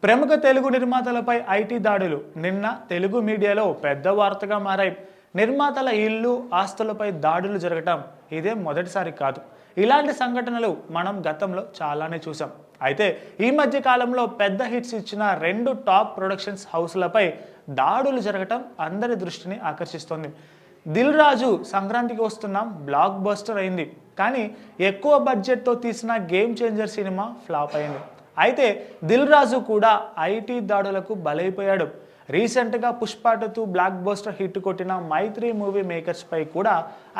ప్రముఖ తెలుగు నిర్మాతలపై ఐటీ దాడులు నిన్న తెలుగు మీడియాలో పెద్ద వార్తగా మారాయి. నిర్మాతల ఇల్లు, ఆస్తులపై దాడులు జరగటం ఇదే మొదటిసారి కాదు. ఇలాంటి సంఘటనలు మనం గతంలో చాలానే చూసాం. అయితే ఈ మధ్య కాలంలో పెద్ద హిట్స్ ఇచ్చిన 2 టాప్ ప్రొడక్షన్స్ హౌస్లపై దాడులు జరగటం అందరి దృష్టిని ఆకర్షిస్తోంది. దిల్ రాజు సంక్రాంతికి వస్తున్నాం బ్లాక్ బస్టర్ అయింది, కానీ ఎక్కువ బడ్జెట్తో తీసిన గేమ్ చేంజర్ సినిమా ఫ్లాప్ అయింది. అయితే దిల్ రాజు కూడా ఐటీ దాడులకు బలైపోయాడు. రీసెంట్గా పుష్ప 2 బ్లాక్ బస్టర్ హిట్ కొట్టిన మైత్రి మూవీ మేకర్స్ పై కూడా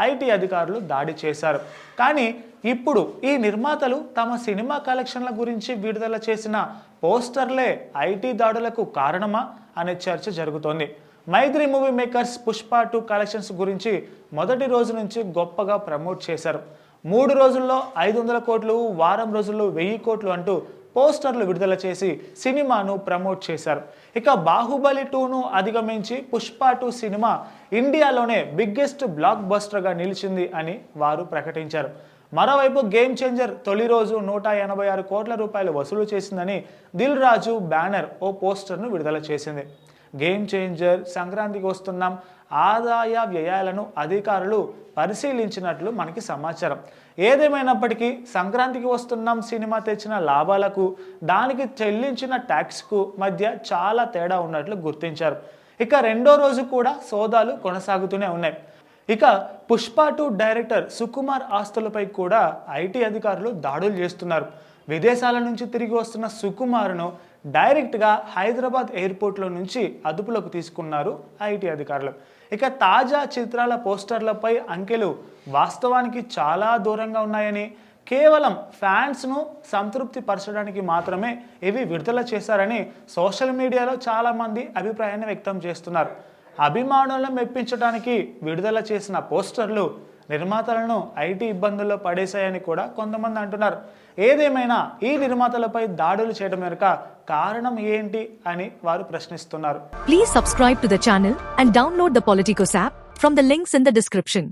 ఐటీ అధికారులు దాడి చేశారు. కానీ ఇప్పుడు ఈ నిర్మాతలు తమ సినిమా కలెక్షన్ల గురించి విడుదల చేసిన పోస్టర్లే ఐటీ దాడులకు కారణమా అనే చర్చ జరుగుతోంది. మైత్రి మూవీ మేకర్స్ పుష్ప 2 కలెక్షన్స్ గురించి మొదటి రోజు నుంచి గొప్పగా ప్రమోట్ చేశారు. 3 రోజుల్లో 500 కోట్లు, వారం రోజుల్లో 1000 కోట్లు అంటూ పోస్టర్లు విడుదల చేసి సినిమాను ప్రమోట్ చేశారు. ఇక బాహుబలి 2ను అధిగమించి పుష్ప 2 సినిమా ఇండియాలోనే బిగ్గెస్ట్ బ్లాక్ బస్టర్గా నిలిచింది అని వారు ప్రకటించారు. మరోవైపు గేమ్ చేంజర్ తొలి రోజు 186 కోట్ల రూపాయలు వసూలు చేసిందని దిల్ రాజు బ్యానర్ ఓ పోస్టర్ను విడుదల చేసింది. గేమ్ చేంజర్, సంక్రాంతికి వస్తున్నాం ఆదాయ వ్యయాలను అధికారులు పరిశీలించినట్లు మనకి సమాచారం. ఏదేమైనప్పటికీ సంక్రాంతికి వస్తున్నాం సినిమా తెచ్చిన లాభాలకు, దానికి చెల్లించిన ట్యాక్స్కు మధ్య చాలా తేడా ఉన్నట్లు గుర్తించారు. ఇక రెండో రోజు కూడా సోదాలు కొనసాగుతూనే ఉన్నాయి. ఇక పుష్ప 2 డైరెక్టర్ సుకుమార్ ఆస్తులపై కూడా ఐటీ అధికారులు దాడులు చేస్తున్నారు. విదేశాల నుంచి తిరిగి వస్తున్న సుకుమార్ను డైరెక్ట్గా హైదరాబాద్ ఎయిర్పోర్ట్లో నుంచి అదుపులోకి తీసుకున్నారు ఐటీ అధికారులు. ఇక తాజా చిత్రాల పోస్టర్లపై అంకెలు వాస్తవానికి చాలా దూరంగా ఉన్నాయని, కేవలం ఫ్యాన్స్ను సంతృప్తి పరచడానికి మాత్రమే ఇవి విడుదల చేశారని సోషల్ మీడియాలో చాలామంది అభిప్రాయాన్ని వ్యక్తం చేస్తున్నారు. అభిమానులను మెప్పించడానికి విడుదల చేసిన పోస్టర్లు నిర్మాతలను ఐటీ ఇబ్బందుల్లో పడేశాయని కూడా కొంతమంది అంటున్నారు. ఏదేమైనా ఈ నిర్మాతలపై దాడులు చేయడం వెనుక కారణం ఏంటి అని వారు ప్రశ్నిస్తున్నారు. Please subscribe to the channel and download the Politicos app from the links in the description.